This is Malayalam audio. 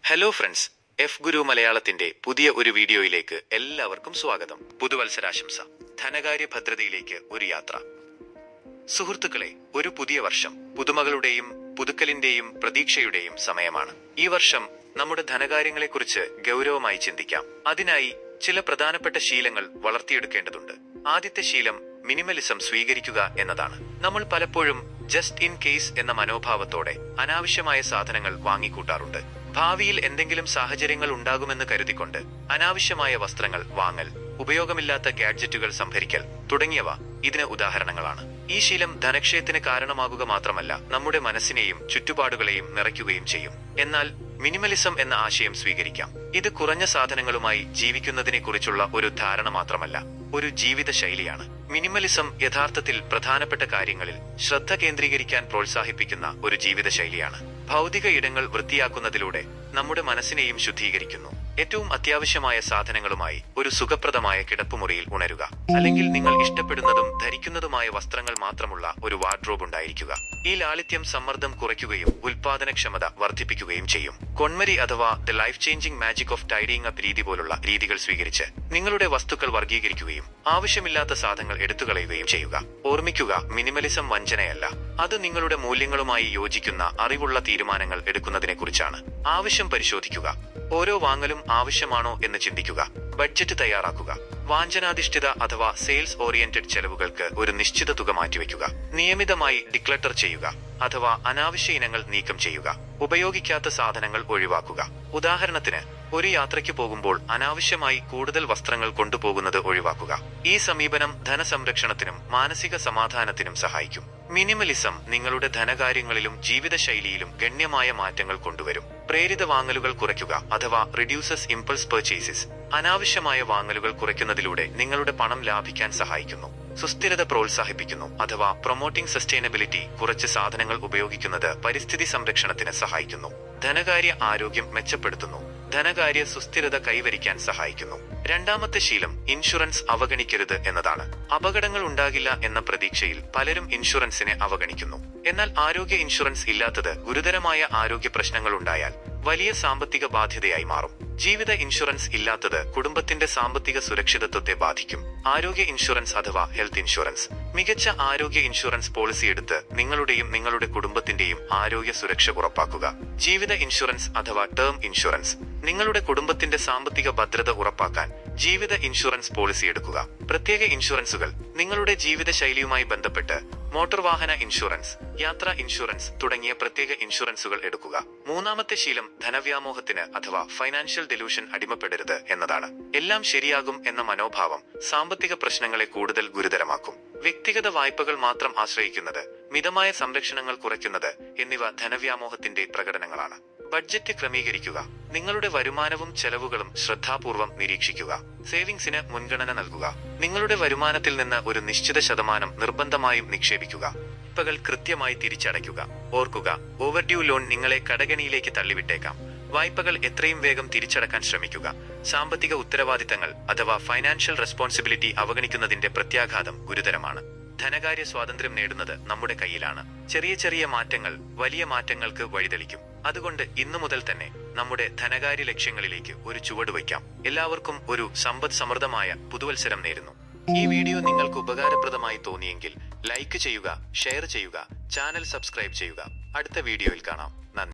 ഹലോ ഫ്രണ്ട്സ്, എഫ് ഗുരു മലയാളത്തിന്റെ പുതിയ ഒരു വീഡിയോയിലേക്ക് എല്ലാവർക്കും സ്വാഗതം. പുതുവത്സരാശംസ. ധനകാര്യ ഭദ്രതയിലേക്ക് ഒരു യാത്ര. സുഹൃത്തുക്കളെ, ഒരു പുതിയ വർഷം പുതുമകളുടെയും പുതുക്കലിന്റെയും പ്രതീക്ഷയുടെയും സമയമാണ്. ഈ വർഷം നമ്മുടെ ധനകാര്യങ്ങളെക്കുറിച്ച് ഗൗരവമായി ചിന്തിക്കാം. അതിനായി ചില പ്രധാനപ്പെട്ട ശീലങ്ങൾ വളർത്തിയെടുക്കേണ്ടതുണ്ട്. ആദ്യത്തെ ശീലം മിനിമലിസം സ്വീകരിക്കുക എന്നതാണ്. നമ്മൾ പലപ്പോഴും ജസ്റ്റ് ഇൻ കേസ് എന്ന മനോഭാവത്തോടെ അനാവശ്യമായ സാധനങ്ങൾ വാങ്ങിക്കൂട്ടാറുണ്ട്. ഭാവിയിൽ എന്തെങ്കിലും സാഹചര്യങ്ങൾ ഉണ്ടാകുമെന്ന് കരുതിക്കൊണ്ട് അനാവശ്യമായ വസ്ത്രങ്ങൾ വാങ്ങൽ, ഉപയോഗമില്ലാത്ത ഗാഡ്ജറ്റുകൾ സംഭരിക്കൽ തുടങ്ങിയവ ഇതിന് ഉദാഹരണങ്ങളാണ്. ഈ ശീലം ധനക്ഷയത്തിന് കാരണമാകുക മാത്രമല്ല, നമ്മുടെ മനസ്സിനെയും ചുറ്റുപാടുകളെയും നിറയ്ക്കുകയും ചെയ്യും. എന്നാൽ മിനിമലിസം എന്ന ആശയം സ്വീകരിക്കാം. ഇത് കുറഞ്ഞ സാധനങ്ങളുമായി ജീവിക്കുന്നതിനെക്കുറിച്ചുള്ള ഒരു ധാരണ മാത്രമല്ല, ഒരു ജീവിത ശൈലിയാണ്. മിനിമലിസം യഥാർത്ഥത്തിൽ പ്രധാനപ്പെട്ട കാര്യങ്ങളിൽ ശ്രദ്ധ കേന്ദ്രീകരിക്കാൻ പ്രോത്സാഹിപ്പിക്കുന്ന ഒരു ജീവിത ശൈലിയാണ്. ഭൗതിക ഇടങ്ങൾ വൃത്തിയാക്കുന്നതിലൂടെ നമ്മുടെ മനസ്സിനെയും ശുദ്ധീകരിക്കുന്നു. ഏറ്റവും അത്യാവശ്യമായ സാധനങ്ങളുമായി ഒരു സുഖപ്രദമായ കിടപ്പുമുറിയിൽ ഉണരുക. അല്ലെങ്കിൽ നിങ്ങൾ ഇഷ്ടപ്പെടുന്നതും ധരിക്കുന്നതുമായ വസ്ത്രങ്ങൾ മാത്രമുള്ള ഒരു വാർഡ്രോബ് ഉണ്ടായിരിക്കുക. ഈ ലാളിത്യം സമ്മർദ്ദം കുറയ്ക്കുകയും ഉൽപാദനക്ഷമത വർദ്ധിപ്പിക്കുകയും ചെയ്യും. കൊൺമരി അഥവാ the life changing magic of tiding up രീതി പോലുള്ള രീതികൾ സ്വീകരിച്ച് നിങ്ങളുടെ വസ്തുക്കൾ വർഗീകരിക്കുകയും ആവശ്യമില്ലാത്ത സാധനങ്ങൾ എടുത്തുകളയുകയും ചെയ്യുക. ഓർമ്മിക്കുക, മിനിമലിസം വഞ്ചനയല്ല, അത് നിങ്ങളുടെ മൂല്യങ്ങളുമായി യോജിക്കുന്ന അറിവുള്ള തീരുമാനങ്ങൾ എടുക്കുന്നതിനെക്കുറിച്ചാണ്. ആവശ്യം പരിശോധിക്കുക. ഓരോ വാങ്ങലും ആവശ്യമാണോ എന്ന് ചിന്തിക്കുക. ബഡ്ജറ്റ് തയ്യാറാക്കുക. വാഞ്ചനാധിഷ്ഠിത അഥവാ സെയിൽസ് ഓറിയന്റഡ് ചെലവുകൾക്ക് ഒരു നിശ്ചിത തുക മാറ്റിവെക്കുക. നിയമിതമായി ഡിക്ലട്ടർ ചെയ്യുക അഥവാ അനാവശ്യ ഇനങ്ങൾ നീക്കം ചെയ്യുക. ഉപയോഗിക്കാത്ത സാധനങ്ങൾ ഒഴിവാക്കുക. ഉദാഹരണത്തിന്, ഒരു യാത്രയ്ക്ക് പോകുമ്പോൾ അനാവശ്യമായി കൂടുതൽ വസ്ത്രങ്ങൾ കൊണ്ടുപോകുന്നത് ഒഴിവാക്കുക. ഈ സമീപനം ധനസംരക്ഷണത്തിനും മാനസിക സമാധാനത്തിനും സഹായിക്കും. മിനിമലിസം നിങ്ങളുടെ ധനകാര്യങ്ങളിലും ജീവിതശൈലിയിലും ഗണ്യമായ മാറ്റങ്ങൾ കൊണ്ടുവരും. പ്രേരിത വാങ്ങലുകൾ കുറയ്ക്കുക അഥവാ റിഡ്യൂസസ് ഇംപൾസ് പർച്ചേസസ്. അനാവശ്യമായ വാങ്ങലുകൾ കുറയ്ക്കുന്നതിലൂടെ നിങ്ങളുടെ പണം ലാഭിക്കാൻ സഹായിക്കുന്നു. സുസ്ഥിരത പ്രോത്സാഹിപ്പിക്കുന്നു അഥവാ പ്രൊമോട്ടിംഗ് സസ്റ്റൈനബിലിറ്റി. കുറച്ച് സാധനങ്ങൾ ഉപയോഗിക്കുന്നത് പരിസ്ഥിതി സംരക്ഷണത്തിന് സഹായിക്കുന്നു. ധനകാര്യ ആരോഗ്യം മെച്ചപ്പെടുത്തുന്നു. ധനകാര്യ സുസ്ഥിരത കൈവരിക്കാൻ സഹായിക്കുന്നു. രണ്ടാമത്തെ ശീലം ഇൻഷുറൻസ് അവഗണിക്കരുത് എന്നതാണ്. അപകടങ്ങൾ ഉണ്ടാകില്ല എന്ന പ്രതീക്ഷയിൽ പലരും ഇൻഷുറൻസിനെ അവഗണിക്കുന്നു. എന്നാൽ ആരോഗ്യ ഇൻഷുറൻസ് ഇല്ലാത്തത് ഗുരുതരമായ ആരോഗ്യ പ്രശ്നങ്ങൾ ഉണ്ടായാൽ വലിയ സാമ്പത്തിക ബാധ്യതയായി മാറും. ജീവിത ഇൻഷുറൻസ് ഇല്ലാത്തത് കുടുംബത്തിന്റെ സാമ്പത്തിക സുരക്ഷിതത്വത്തെ ബാധിക്കും. ആരോഗ്യ ഇൻഷുറൻസ് അഥവാ ഹെൽത്ത് ഇൻഷുറൻസ്. മികച്ച ആരോഗ്യ ഇൻഷുറൻസ് പോളിസി എടുത്ത് നിങ്ങളുടെയും നിങ്ങളുടെ കുടുംബത്തിന്റെയും ആരോഗ്യ സുരക്ഷ ഉറപ്പാക്കുക. ജീവിത ഇൻഷുറൻസ് അഥവാ ടേം ഇൻഷുറൻസ്. നിങ്ങളുടെ കുടുംബത്തിന്റെ സാമ്പത്തിക ഭദ്രത ഉറപ്പാക്കാൻ ജീവിത ഇൻഷുറൻസ് പോളിസി എടുക്കുക. പ്രത്യേക ഇൻഷുറൻസുകൾ. നിങ്ങളുടെ ജീവിത ശൈലിയുമായി ബന്ധപ്പെട്ട് മോട്ടോർ വാഹന ഇൻഷുറൻസ്, യാത്രാ ഇൻഷുറൻസ് തുടങ്ങിയ പ്രത്യേക ഇൻഷുറൻസുകൾ എടുക്കുക. മൂന്നാമത്തെ ശീലം ധനവ്യാമോഹത്തിന് അഥവാ ഫൈനാൻഷ്യൽ ഡെലൂഷൻ അടിമപ്പെടരുത് എന്നതാണ്. എല്ലാം ശരിയാകും എന്ന മനോഭാവം സാമ്പത്തിക പ്രശ്നങ്ങളെ കൂടുതൽ ഗുരുതരമാക്കും. വ്യക്തിഗത വായ്പകൾ മാത്രം ആശ്രയിക്കുന്നത്, മിതമായ സംരക്ഷണങ്ങൾ കുറയ്ക്കുന്നത് എന്നിവ ധനവ്യാമോഹത്തിന്റെ പ്രകടനങ്ങളാണ്. ബഡ്ജറ്റ് ക്രമീകരിക്കുക. നിങ്ങളുടെ വരുമാനവും ചെലവുകളും ശ്രദ്ധാപൂർവം നിരീക്ഷിക്കുക. സേവിങ്സിന് മുൻഗണന നൽകുക. നിങ്ങളുടെ വരുമാനത്തിൽ നിന്ന് ഒരു നിശ്ചിത ശതമാനം നിർബന്ധമായും നിക്ഷേപിക്കുക. വായ്പകൾ കൃത്യമായി തിരിച്ചടയ്ക്കുക. ഓർക്കുക, ഓവർഡ്യൂ ലോൺ നിങ്ങളെ കടകണിയിലേക്ക് തള്ളിവിട്ടേക്കാം. വായ്പകൾ എത്രയും വേഗം തിരിച്ചടക്കാൻ ശ്രമിക്കുക. സാമ്പത്തിക ഉത്തരവാദിത്തങ്ങൾ അഥവാ ഫൈനാൻഷ്യൽ റെസ്പോൺസിബിലിറ്റി അവഗണിക്കുന്നതിന്റെ പ്രത്യാഘാതം ഗുരുതരമാണ്. ധനകാര്യ സ്വാതന്ത്ര്യം നേടുന്നത് നമ്മുടെ കയ്യിലാണ്. ചെറിയ ചെറിയ മാറ്റങ്ങൾ വലിയ മാറ്റങ്ങൾക്ക് വഴിതെളിക്കും. അതുകൊണ്ട് ഇന്നു മുതൽ തന്നെ നമ്മുടെ ധനകാര്യ ലക്ഷ്യങ്ങളിലേക്ക് ഒരു ചുവട് വയ്ക്കാം. എല്ലാവർക്കും ഒരു സമ്പദ് സമൃദ്ധമായ പുതുവത്സരം നേരുന്നു. ഈ വീഡിയോ നിങ്ങൾക്ക് ഉപകാരപ്രദമായി തോന്നിയെങ്കിൽ ലൈക്ക് ചെയ്യുക, ഷെയർ ചെയ്യുക, ചാനൽ സബ്സ്ക്രൈബ് ചെയ്യുക. അടുത്ത വീഡിയോയിൽ കാണാം. നന്ദി.